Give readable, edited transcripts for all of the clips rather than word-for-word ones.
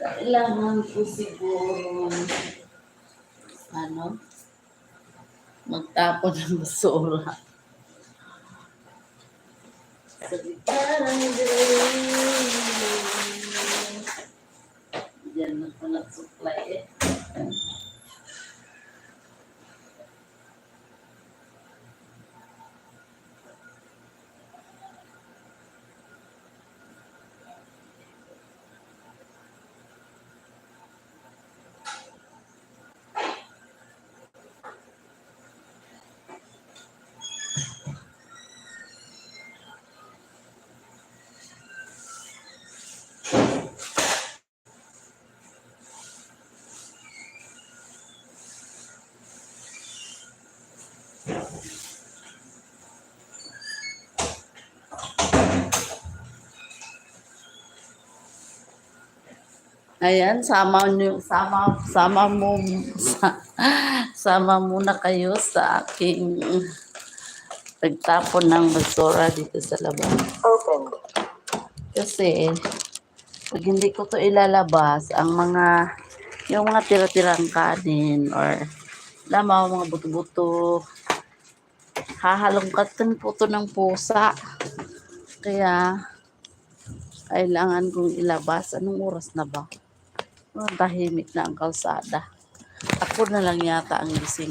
Kailangan ko siguro, ano, magtapon ng basura. Sa gitara ng diyan na pala supply eh. Ayan, sama muna kayo sa aking pagtapon ng basura dito sa labas. Open. Kasi, pag hindi ko to ilalabas, yung mga tira-tirang kanin or lamaw, mga buto-buto, hahalongkatan po to ng pusa. Kaya, kailangan kong ilabas. Anong oras na ba? Tahimik na ang kalsada. Ako na lang yata ang gising.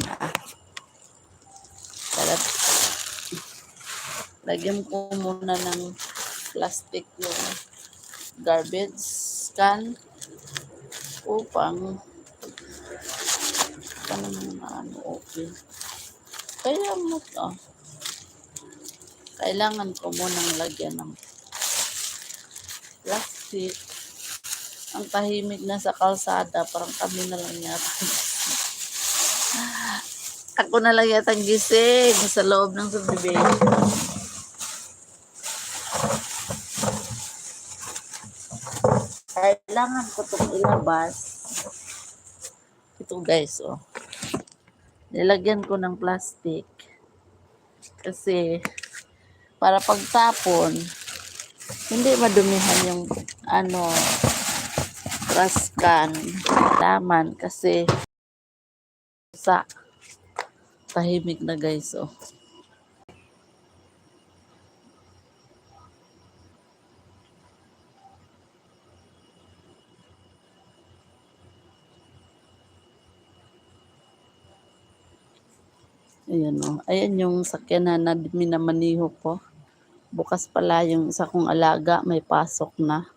Lagyan ko muna ng plastic yung garbage can upang okay. Kaya mo to. Kailangan ko munang lagyan ng plastic. Ang tahimik na sa kalsada, parang kami na lang yata. Ako na lang yata gising sa loob ng subdivision. Kailangan ko itong ilabas. Ito guys, oh. Nilagyan ko ng plastic. Kasi, para pagtapon, hindi madumihan yung trash can, laman kasi sa tahimik na guys, oh. Ayan, oh. Ayan yung sakyanan na minamaniho ko. Bukas pala yung isa kong alaga, may pasok na.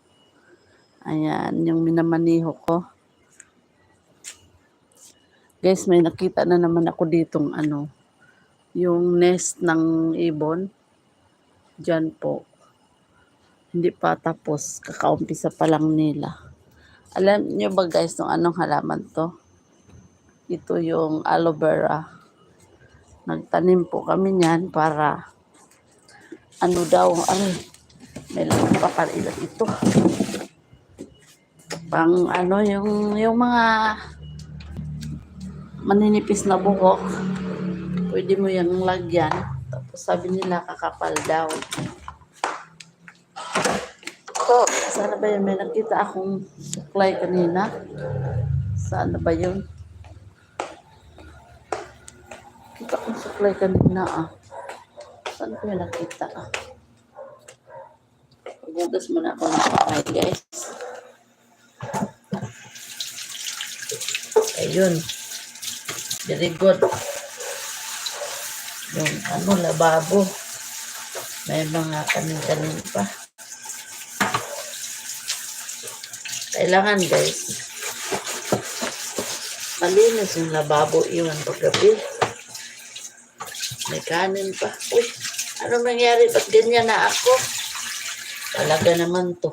Ayan, yung minamaniho ko. Guys, may nakita na naman ako ditong yung nest ng ibon. Diyan po. Hindi pa tapos, kakaumpisa pa lang nila. Alam nyo ba guys, nung anong halaman to? Ito yung aloe vera. Nagtanim po kami niyan para may lang pa pala ito. Pang yung mga maninipis na buhok, pwede mo yung lagyan. Tapos sabi nila kakapal daw. Sana ba yun? May nakita akong suklay kanina. Saan ba yun? Kita akong suklay kanina Saan ko yung nakita Pagbugas muna ako ng kamay guys. Ayun. Very good. Yung lababo. May mga kanin-kanin pa. Kailangan guys, malinis yung lababo iwan paggabi. May kanin pa. Uy, anong nangyari? Ba't ganyan na ako? Talaga naman to.